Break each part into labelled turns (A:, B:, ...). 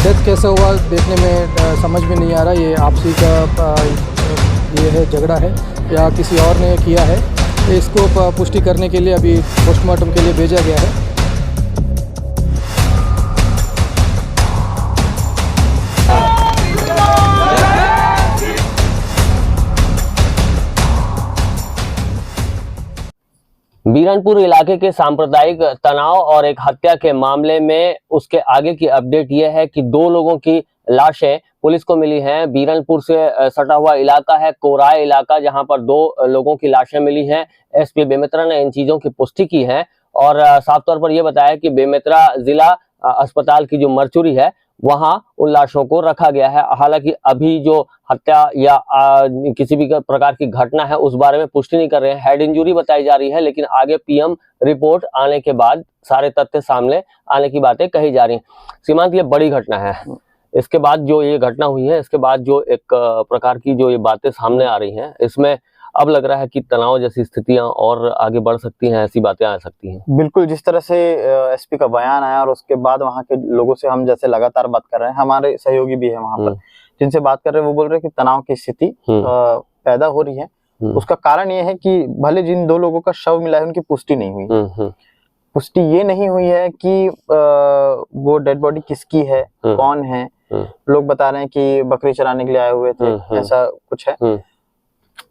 A: Death कैसे हुआ देखने में समझ में नहीं आ रहा। ये आपसी का ये है झगड़ा है या किसी और ने किया है, इसको पुष्टि करने के लिए अभी पोस्टमार्टम के लिए भेजा गया है।
B: बीरनपुर इलाके के सांप्रदायिक तनाव और एक हत्या के मामले में उसके आगे की अपडेट यह है कि 2 लोगों की लाशें पुलिस को मिली हैं। बीरनपुर से सटा हुआ इलाका है कोराय इलाका, जहां पर 2 लोगों की लाशें मिली हैं। एसपी बेमेतरा ने इन चीजों की पुष्टि की है और साफ तौर पर यह बताया कि बेमेतरा जिला अस्पताल की जो मर्चुरी है वहां उन लाशों को रखा गया है। हालांकि अभी जो हत्या या किसी भी प्रकार की घटना है उस बारे में पुष्टि नहीं कर रहे हैं। हेड इंजरी बताई जा रही है, लेकिन आगे पीएम रिपोर्ट आने के बाद सारे तथ्य सामने आने की बातें कही जा रही हैं। सीमांत, ये बड़ी घटना है। इसके बाद जो ये घटना हुई है, इसके बाद जो एक प्रकार की जो ये बातें सामने आ रही हैं, इसमें अब लग रहा है कि तनाव जैसी स्थितियां और आगे बढ़ सकती हैं, ऐसी बातें आ सकती हैं।
C: बिल्कुल, जिस तरह से एसपी का बयान आया और उसके बाद वहां के लोगों से हम जैसे लगातार बात कर रहे हैं, हमारे सहयोगी भी है वहां पर जिनसे बात कर रहे हैं, वो बोल रहे हैं कि तनाव की स्थिति पैदा हो रही है। उसका कारण ये है कि भले जिन 2 लोगों का शव मिला है उनकी पुष्टि नहीं हुई। पुष्टि ये नहीं हुई है कि वो डेड बॉडी किसकी है, कौन है। लोग बता रहे हैं कि बकरी चराने के लिए आए हुए थे, ऐसा कुछ है।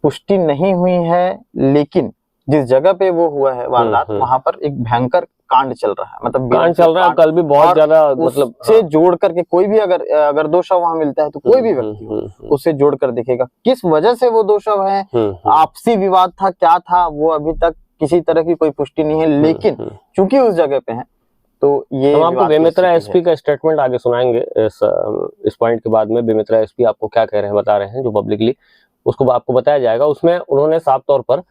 C: पुष्टि नहीं हुई है, लेकिन जिस जगह पे वो हुआ है वारदात, वहां पर एक भयंकर कांड चल रहा है। मतलब
B: कांड चल रहा है, कल भी बहुत ज्यादा, मतलब
C: से जोड़ करके कोई भी अगर 2 शव वहां मिलता है तो कोई भी व्यक्ति हो उससे जोड़ कर देखेगा किस वजह से वो 2 शव हैं, आपसी विवाद था, क्या था, वो अभी तक किसी तरह की कोई पुष्टि नहीं है। लेकिन चूंकि उस जगह पे है तो ये
B: हम आपको बेमेतरा एसपी का स्टेटमेंट आगे सुनाएंगे। इस पॉइंट के बाद में बेमेतरा एसपी आपको क्या कह रहे हैं, बता रहे हैं, जो पब्लिकली उसको आपको बताया जाएगा। उसमें उन्होंने साफ तौर पर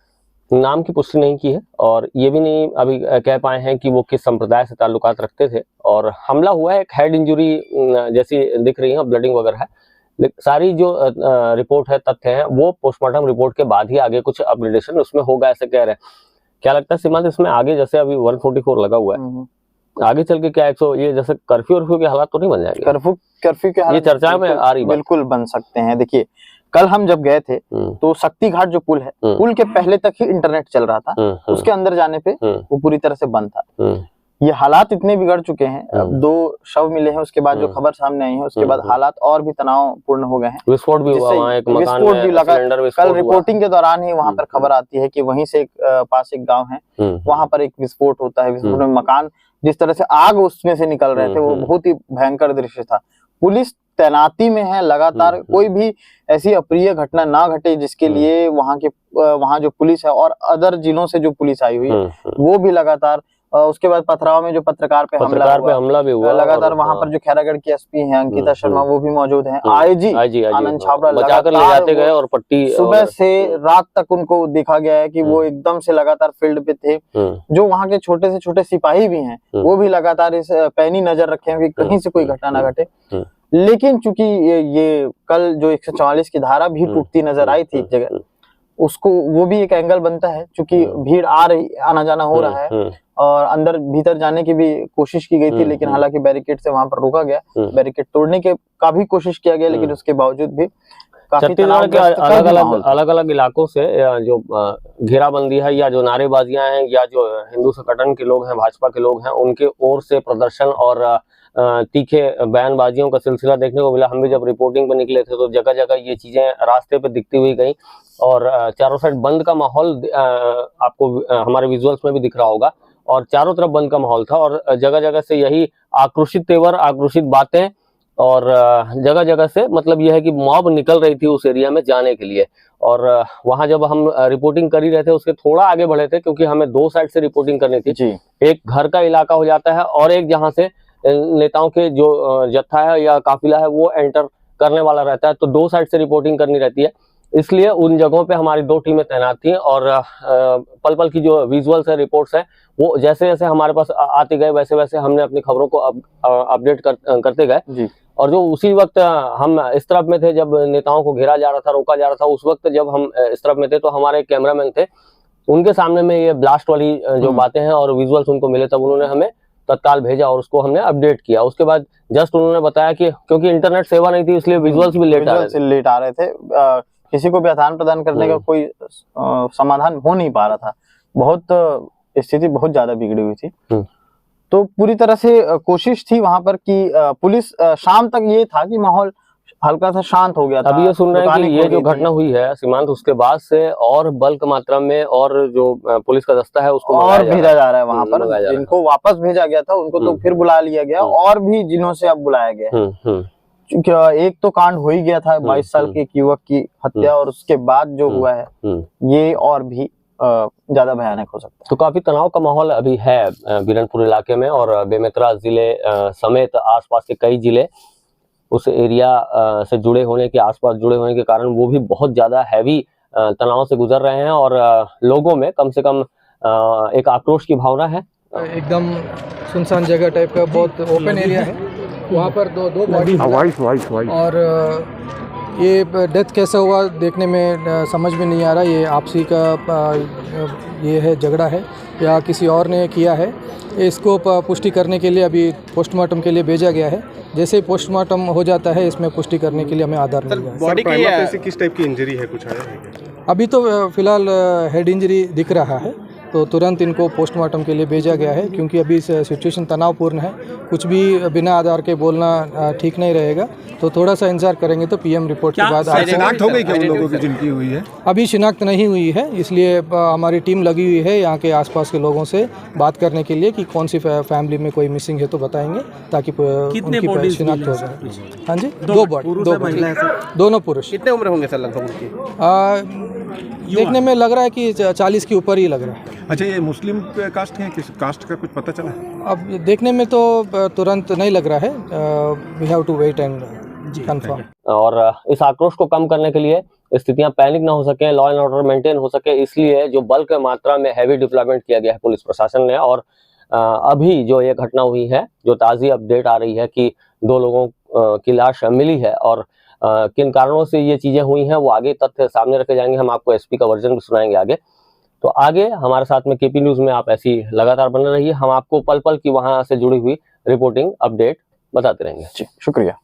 B: नाम की पुष्टि नहीं की है और ये भी नहीं अभी कह पाए हैं कि वो किस संप्रदाय से ताल्लुकात रखते थे। और हमला हुआ है, एक हेड इंजरी जैसी दिख रही है, ब्लडिंग वगैरह है। सारी जो रिपोर्ट है, तथ्य हैं, वो पोस्टमार्टम रिपोर्ट के बाद ही आगे कुछ अपग्रेडेशन उसमें होगा, ऐसे कह रहे हैं। क्या लगता है सीमांत, इसमें आगे जैसे अभी 144 लगा हुआ है, आगे चल के क्या 100 ये जैसे कर्फ्यू के हालात तो नहीं बन जाएंगे?
C: कर्फ्यू के हालात
B: ये चर्चा में आ रही,
C: बिल्कुल बन सकते हैं। देखिए, कल हम जब गए थे तो शक्ति घाट जो पुल है, पुल के पहले तक ही इंटरनेट चल रहा था, उसके अंदर जाने पे वो पूरी तरह से बंद था। ये हालात इतने बिगड़ चुके हैं, अब 2 शव मिले हैं, उसके बाद जो खबर सामने आई है उसके बाद हालात और भी तनावपूर्ण हो गए हैं।
B: विस्फोट भी हुआ वहाँ, एक मकान
C: विस्फोट भी लगा। कल रिपोर्टिंग के दौरान ही वहां पर खबर आती है कि वहीं से पास एक गांव है, वहां पर एक विस्फोट होता है। विस्फोट में मकान, जिस तरह से आग उसमें से निकल रहे थे, वो बहुत ही भयंकर दृश्य था। पुलिस तैनाती में है लगातार, कोई भी ऐसी अप्रिय घटना ना घटे जिसके लिए वहां जो पुलिस है और अदर जिलों से जो पुलिस आई हुई है वो भी लगातार। उसके बाद पथराव में जो पत्रकार पे हमला भी हुआ लगातार। वहां पर जो खैरागढ़ की एसपी हैं अंकिता शर्मा, वो भी मौजूद हैं। आईजी आनंद छाबड़ा
B: बचाकर ले जाते गए और पट्टी
C: सुबह से रात तक उनको देखा गया है कि वो एकदम से लगातार फील्ड पे थे। जो वहां के छोटे से छोटे सिपाही भी हैं वो भी लगातार इस पैनी नजर रखे हैं कि कहीं से कोई घटना ना घटे। लेकिन चूंकि ये कल जो 144 की धारा भी टूटती नजर आई थी एक जगह, उसको वो भी एक एंगल बनता है। चूंकि भीड़ आना जाना हो रहा है और अंदर भीतर जाने की भी कोशिश की गई थी, लेकिन हालांकि बैरिकेड से वहां पर रोका गया। बैरिकेड तोड़ने के का भी कोशिश किया गया, लेकिन उसके बावजूद भी
B: छत्तीसगढ़ के अलग अलग इलाकों से जो घेराबंदी है या जो नारेबाजियां हैं या जो हिंदू संगठन के लोग हैं, भाजपा के लोग हैं, उनके ओर से प्रदर्शन और तीखे बयानबाजियों का सिलसिला देखने को मिला। हम भी जब रिपोर्टिंग पर निकले थे तो जगह जगह ये चीजें रास्ते पे दिखती हुई गई और चारों साइड बंद का माहौल आपको हमारे विजुअल्स में भी दिख रहा होगा और चारों तरफ बंद का माहौल था और जगह जगह से यही आक्रोशित तेवर, आक्रोशित बातें और जगह जगह से मतलब यह है कि मॉब निकल रही थी उस एरिया में जाने के लिए। और वहां जब हम रिपोर्टिंग कर ही रहे थे उसके थोड़ा आगे बढ़े थे, क्योंकि हमें 2 साइड से रिपोर्टिंग करनी थी जी। एक घर का इलाका हो जाता है और एक जहां से नेताओं के जो जत्था है या काफिला है वो एंटर करने वाला रहता है, तो 2 साइड से रिपोर्टिंग करनी रहती है। इसलिए उन जगहों पे हमारी 2 टीमें तैनात थी और पल पल की जो विजुअल्स है, रिपोर्ट्स है, वो जैसे जैसे हमारे पास आते गए वैसे वैसे हमने अपनी खबरों को अपडेट करते गए। और जो उसी वक्त हम इस तरफ में थे जब नेताओं को घेरा जा रहा था, रोका जा रहा था, उस वक्त जब हम इस तरफ में थे तो हमारे कैमरामैन थे, उनके सामने में ये ब्लास्ट वाली जो बातें हैं और विजुअल्स उनको मिले, तब उन्होंने हमें तत्काल भेजा और उसको हमने अपडेट किया। उसके बाद जस्ट उन्होंने बताया कि क्योंकि इंटरनेट सेवा नहीं थी इसलिए विजुअल्स भी लेट
C: आ रहे थे। किसी को भी आदान प्रदान करने का कोई समाधान हो नहीं पा रहा था। बहुत स्थिति बहुत ज्यादा बिगड़ी हुई थी। तो पूरी तरह से कोशिश थी वहां पर कि पुलिस शाम तक ये था कि माहौल हल्का सा शांत हो गया था।
B: अब ये सुन रहे हैं कि ये जो घटना हुई है सीमांत, उसके बाद से और बल्क मात्रा में और जो पुलिस का दस्ता है उसको
C: और भेजा जा रहा है वहां पर। जिनको वापस भेजा गया था उनको तो फिर बुला लिया गया और भी जिन्हों से अब बुलाया गया। एक तो कांड हो ही गया था 22 साल के एक युवक की हत्या, और उसके बाद जो हुआ है ये और भी ज्यादा भयानक हो सकता है।
B: तो काफी तनाव का माहौल अभी है बिरनपुर इलाके में, और बेमेतरा जिले समेत आसपास के कई जिले उस एरिया से जुड़े होने के आसपास जुड़े होने के कारण वो भी बहुत ज्यादा हैवी तनाव से गुजर रहे हैं, और लोगों में कम से कम एक आक्रोश की भावना है।
A: एकदम सुनसान जगह टाइप का बहुत ओपन एरिया है, वहाँ पर दो बॉडी और ये डेथ कैसा हुआ देखने में समझ में नहीं आ रहा। ये आपसी का ये है झगड़ा है या किसी और ने किया है, इसको पुष्टि करने के लिए अभी पोस्टमार्टम के लिए भेजा गया है। जैसे ही पोस्टमार्टम हो जाता है इसमें पुष्टि करने के लिए हमें आधार मिल जाएगा।
D: बॉडी की किस टाइप की इंजरी है, कुछ आया है?
A: अभी तो फिलहाल हेड इंजरी दिख रहा है, तो तुरंत इनको पोस्टमार्टम के लिए भेजा गया है, क्योंकि अभी सिचुएशन तनावपूर्ण है। कुछ भी बिना आधार के बोलना ठीक नहीं रहेगा, तो थोड़ा सा इंतजार करेंगे तो पीएम रिपोर्ट के बाद
D: शिनाख्त हो गई क्या उन लोगों की जिनकी हुई है?
A: अभी शिनाख्त नहीं हुई है, इसलिए हमारी टीम लगी हुई है यहाँ के आसपास के लोगों से बात करने के लिए कि कौन सी फैमिली में कोई मिसिंग है तो बताएंगे, ताकि उनकी शिनाख्त हो जाए। हाँ जी, दो बॉडी, दोनों पुरुष।
D: कितने उम्र होंगे सर लगभग उनकी?
A: देखने में लग रहा है कि 40 के ऊपर ही लग रहा है।
D: अच्छा, ये मुस्लिम कास्ट है, किस कास्ट का कुछ पता चला?
A: अब देखने में तो तुरंत नहीं लग रहा है, we have to wait and confirm.
B: और इस आक्रोश को कम करने के लिए स्थितियां पैनिक ना हो सके, लॉ एंड ऑर्डर मेंटेन हो सके, इसलिए जो बल्क मात्रा में हैवी डिप्लॉयमेंट किया गया है पुलिस प्रशासन ने। और अभी जो ये घटना हुई है, जो ताज़ी अपडेट आ रही है कि 2 लोगों की लाश मिली है, और किन कारणों से ये चीजें हुई हैं वो आगे तथ्य सामने रखे जाएंगे। हम आपको एसपी का वर्जन भी सुनाएंगे आगे। तो आगे हमारे साथ में केपी न्यूज में आप ऐसी लगातार बने रहिए, हम आपको पल पल की वहां से जुड़ी हुई रिपोर्टिंग अपडेट बताते रहेंगे।
C: शुक्रिया।